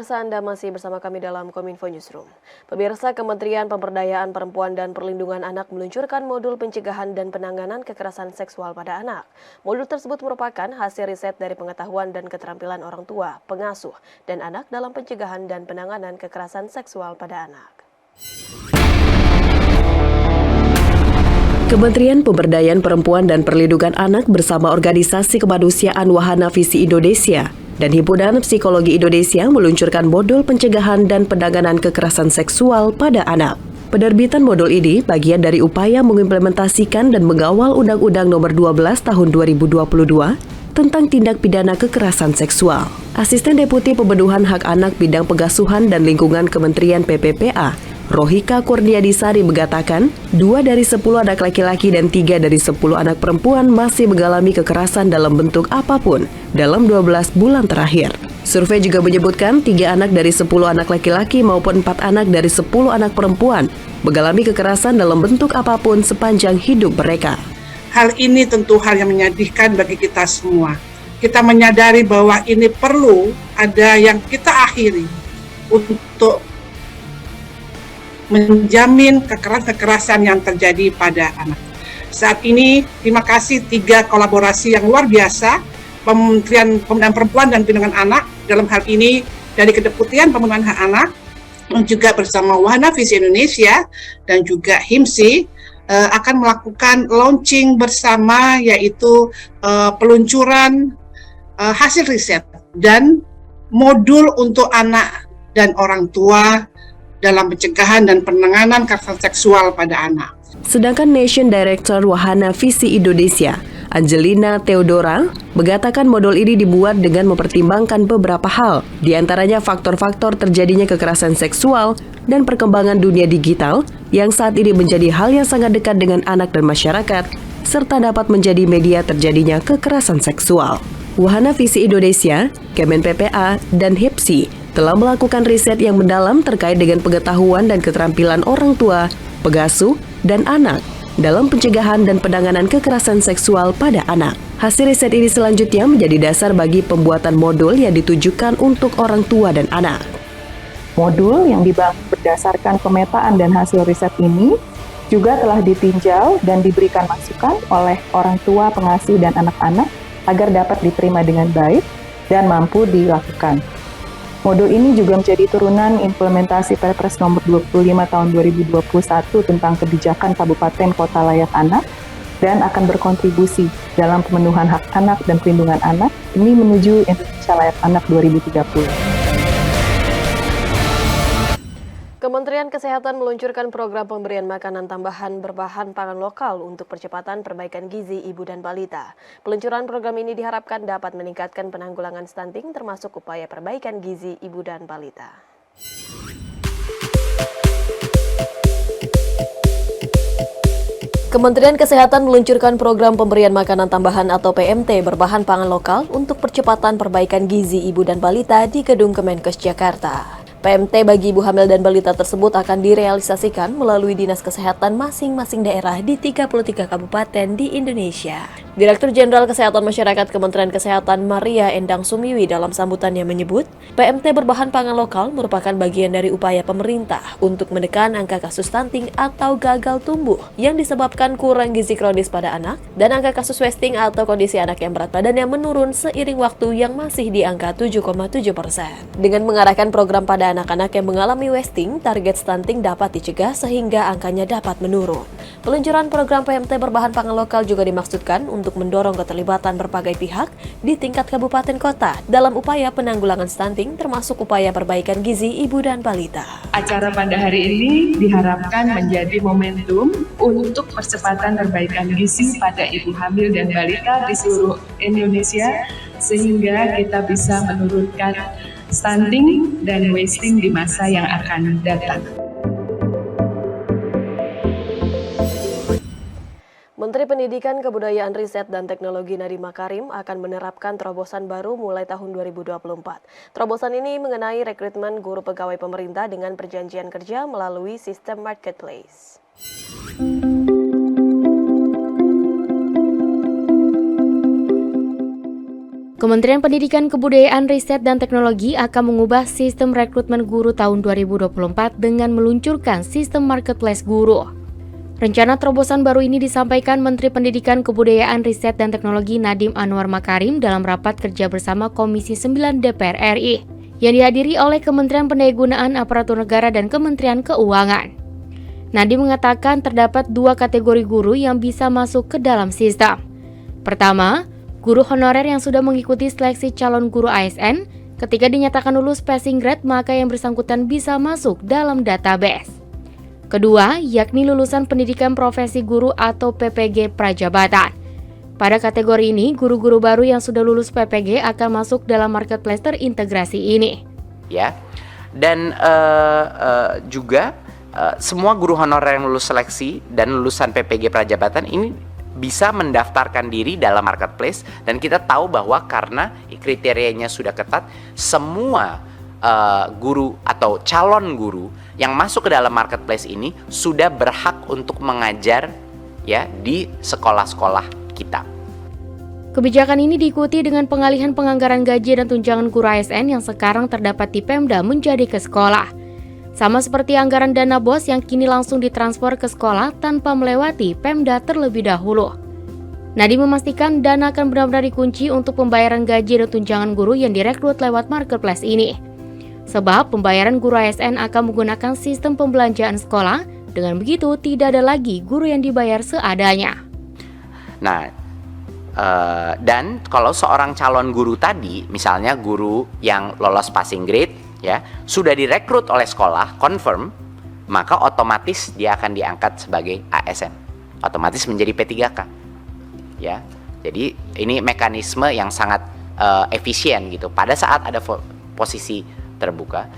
Pemirsa, Anda masih bersama kami dalam Kominfo Newsroom. Pemirsa, Kementerian Pemberdayaan Perempuan dan Perlindungan Anak meluncurkan modul pencegahan dan penanganan kekerasan seksual pada anak. Modul tersebut merupakan hasil riset dari pengetahuan dan keterampilan orang tua, pengasuh, dan anak dalam pencegahan dan penanganan kekerasan seksual pada anak. Kementerian Pemberdayaan Perempuan dan Perlindungan Anak bersama Organisasi Kemanusiaan Wahana Visi Indonesia dan Himpunan Psikologi Indonesia meluncurkan modul pencegahan dan penanganan kekerasan seksual pada anak. Penerbitan modul ini bagian dari upaya mengimplementasikan dan mengawal Undang-Undang Nomor 12 Tahun 2022 tentang tindak pidana kekerasan seksual. Asisten Deputi Pemenuhan Hak Anak Bidang Pengasuhan dan Lingkungan Kementerian PPPA, Rohika Kurniadisari mengatakan, 2 dari 10 anak laki-laki dan 3 dari 10 anak perempuan masih mengalami kekerasan dalam bentuk apapun dalam 12 bulan terakhir. Survei juga menyebutkan 3 anak dari 10 anak laki-laki maupun 4 anak dari 10 anak perempuan mengalami kekerasan dalam bentuk apapun sepanjang hidup mereka. Hal ini tentu hal yang menyedihkan bagi kita semua. Kita menyadari bahwa ini perlu ada yang kita akhiri untuk menjamin kekerasan yang terjadi pada anak. Saat ini, terima kasih 3 kolaborasi yang luar biasa, Kementerian Pemberdayaan Perempuan dan Perlindungan Anak, dalam hal ini dari Kedeputian Pemenuhan Hak Anak, dan juga bersama Wahana Visi Indonesia, dan juga HIMSI, akan melakukan launching bersama, yaitu peluncuran hasil riset dan modul untuk anak dan orang tua dalam pencegahan dan penanganan kekerasan seksual pada anak. Sedangkan Nation Director Wahana Visi Indonesia, Angelina Theodora, mengatakan modul ini dibuat dengan mempertimbangkan beberapa hal, di antaranya faktor-faktor terjadinya kekerasan seksual dan perkembangan dunia digital yang saat ini menjadi hal yang sangat dekat dengan anak dan masyarakat, serta dapat menjadi media terjadinya kekerasan seksual. Wahana Visi Indonesia, Kemen PPA, dan HIPSI telah melakukan riset yang mendalam terkait dengan pengetahuan dan keterampilan orang tua, pengasuh, dan anak dalam pencegahan dan penanganan kekerasan seksual pada anak. Hasil riset ini selanjutnya menjadi dasar bagi pembuatan modul yang ditujukan untuk orang tua dan anak. Modul yang dibangun berdasarkan pemetaan dan hasil riset ini juga telah ditinjau dan diberikan masukan oleh orang tua, pengasuh, dan anak-anak agar dapat diterima dengan baik dan mampu dilakukan. Modul ini juga menjadi turunan implementasi Perpres Nomor 25 Tahun 2021 tentang kebijakan Kabupaten Kota Layak Anak dan akan berkontribusi dalam pemenuhan hak anak dan perlindungan anak ini menuju Indonesia Layak Anak 2030. Kementerian Kesehatan meluncurkan program pemberian makanan tambahan berbahan pangan lokal untuk percepatan perbaikan gizi ibu dan balita. Peluncuran program ini diharapkan dapat meningkatkan penanggulangan stunting termasuk upaya perbaikan gizi ibu dan balita. Kementerian Kesehatan meluncurkan program pemberian makanan tambahan atau PMT berbahan pangan lokal untuk percepatan perbaikan gizi ibu dan balita di Gedung Kemenkes Jakarta. PMT bagi ibu hamil dan balita tersebut akan direalisasikan melalui Dinas Kesehatan masing-masing daerah di 33 kabupaten di Indonesia. Direktur Jenderal Kesehatan Masyarakat Kementerian Kesehatan Maria Endang Sumiwi dalam sambutannya menyebut, PMT berbahan pangan lokal merupakan bagian dari upaya pemerintah untuk menekan angka kasus stunting atau gagal tumbuh yang disebabkan kurang gizi kronis pada anak dan angka kasus wasting atau kondisi anak yang berat badannya menurun seiring waktu yang masih di angka 7,7%. Dengan mengarahkan program pada anak-anak yang mengalami wasting, target stunting dapat dicegah sehingga angkanya dapat menurun. Peluncuran program PMT berbahan pangan lokal juga dimaksudkan untuk mendorong keterlibatan berbagai pihak di tingkat kabupaten kota dalam upaya penanggulangan stunting termasuk upaya perbaikan gizi ibu dan balita. Acara pada hari ini diharapkan menjadi momentum untuk percepatan perbaikan gizi pada ibu hamil dan balita di seluruh Indonesia sehingga kita bisa menurunkan stunting dan wasting di masa yang akan datang. Menteri Pendidikan, Kebudayaan, Riset, dan Teknologi Nadiem Makarim akan menerapkan terobosan baru mulai tahun 2024. Terobosan ini mengenai rekrutmen guru pegawai pemerintah dengan perjanjian kerja melalui sistem marketplace. Kementerian Pendidikan, Kebudayaan, Riset, dan Teknologi akan mengubah sistem rekrutmen guru tahun 2024 dengan meluncurkan sistem marketplace guru. Rencana terobosan baru ini disampaikan Menteri Pendidikan, Kebudayaan, Riset, dan Teknologi Nadiem Anwar Makarim dalam rapat kerja bersama Komisi 9 DPR RI yang dihadiri oleh Kementerian Pendayagunaan Aparatur Negara dan Kementerian Keuangan. Nadiem mengatakan terdapat 2 kategori guru yang bisa masuk ke dalam sistem. Pertama, guru honorer yang sudah mengikuti seleksi calon guru ASN, ketika dinyatakan lulus passing grade maka yang bersangkutan bisa masuk dalam database. Kedua, yakni lulusan pendidikan profesi guru atau PPG Prajabatan. Pada kategori ini, guru-guru baru yang sudah lulus PPG akan masuk dalam marketplace terintegrasi ini. Ya, dan juga semua guru honorer yang lulus seleksi dan lulusan PPG Prajabatan ini bisa mendaftarkan diri dalam marketplace, dan kita tahu bahwa karena kriterianya sudah ketat, semua guru atau calon guru yang masuk ke dalam marketplace ini sudah berhak untuk mengajar ya di sekolah-sekolah kita. Kebijakan ini diikuti dengan pengalihan penganggaran gaji dan tunjangan guru ASN yang sekarang terdapat di Pemda menjadi ke sekolah. Sama seperti anggaran dana BOS yang kini langsung ditransfer ke sekolah tanpa melewati Pemda terlebih dahulu. Nadiem memastikan dana akan benar-benar dikunci untuk pembayaran gaji dan tunjangan guru yang direkrut lewat marketplace ini. Sebab pembayaran guru ASN akan menggunakan sistem pembelanjaan sekolah, dengan begitu tidak ada lagi guru yang dibayar seadanya. Nah, dan kalau seorang calon guru tadi, misalnya guru yang lolos passing grade, ya sudah direkrut oleh sekolah, confirm, maka otomatis dia akan diangkat sebagai ASN, otomatis menjadi P3K, ya. Jadi ini mekanisme yang sangat efisien gitu. Pada saat ada posisi terbuka.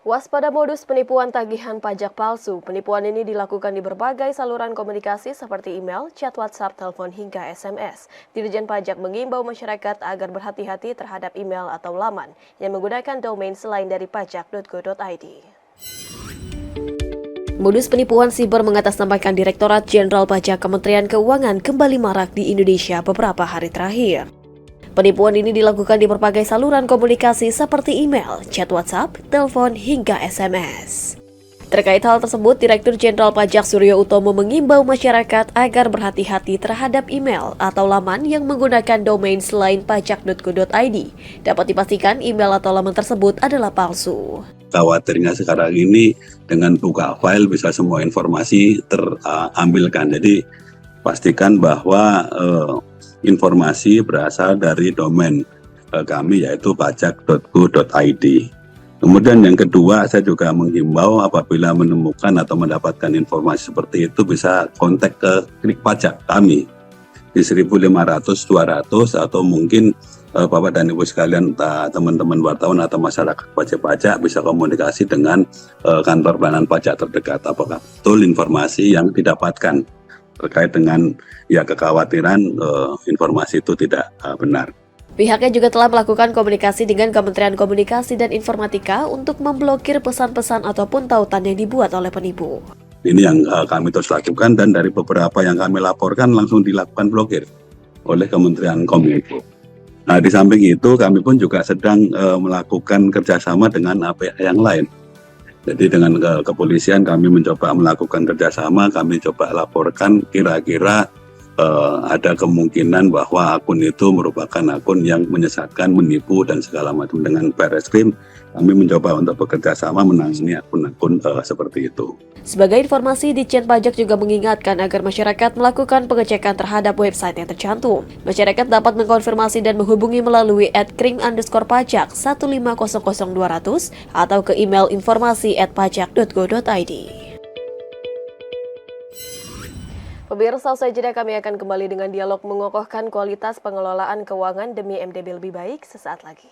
Waspada modus penipuan tagihan pajak palsu. Penipuan ini dilakukan di berbagai saluran komunikasi seperti email, chat WhatsApp, telepon, hingga SMS. Dirjen Pajak mengimbau masyarakat agar berhati-hati terhadap email atau laman yang menggunakan domain selain dari pajak.go.id. Modus penipuan siber mengatasnamakan Direktorat Jenderal Pajak Kementerian Keuangan kembali marak di Indonesia beberapa hari terakhir. Penipuan ini dilakukan di berbagai saluran komunikasi seperti email, chat WhatsApp, telepon, hingga SMS. Terkait hal tersebut, Direktur Jenderal Pajak Suryo Utomo mengimbau masyarakat agar berhati-hati terhadap email atau laman yang menggunakan domain selain pajak.go.id. Dapat dipastikan email atau laman tersebut adalah palsu. Khawatirnya sekarang ini dengan buka file bisa semua informasi terambilkan. Jadi pastikan bahwa informasi berasal dari domain kami yaitu pajak.go.id. Kemudian yang kedua, saya juga menghimbau apabila menemukan atau mendapatkan informasi seperti itu bisa kontak ke Klik Pajak kami di 1500 200 atau mungkin Bapak dan Ibu sekalian, teman-teman wartawan atau masyarakat wajib pajak bisa komunikasi dengan kantor pelayanan pajak terdekat. Apakah betul informasi yang didapatkan terkait dengan kekhawatiran informasi itu tidak benar. Pihaknya juga telah melakukan komunikasi dengan Kementerian Komunikasi dan Informatika untuk memblokir pesan-pesan ataupun tautan yang dibuat oleh penipu. Ini yang kami terus lakukan, dan dari beberapa yang kami laporkan langsung dilakukan blokir oleh Kementerian Kominfo. Nah, di samping itu kami pun juga sedang melakukan kerjasama dengan pihak yang lain. Jadi dengan kepolisian kami mencoba melakukan kerjasama, kami coba laporkan kira-kira ada kemungkinan bahwa akun itu merupakan akun yang menyesatkan, menipu, dan segala macam. Dengan Barreskrim kami mencoba untuk bekerja sama menangani akun-akun seperti itu. Sebagai informasi, Ditjen Pajak juga mengingatkan agar masyarakat melakukan pengecekan terhadap website yang tercantum. Masyarakat dapat mengkonfirmasi dan menghubungi melalui @kring_pajak 1500200 atau ke email informasi@pajak.go.id. Pemirsa, usai jeda kami akan kembali dengan dialog mengokohkan kualitas pengelolaan keuangan demi MDB lebih baik sesaat lagi.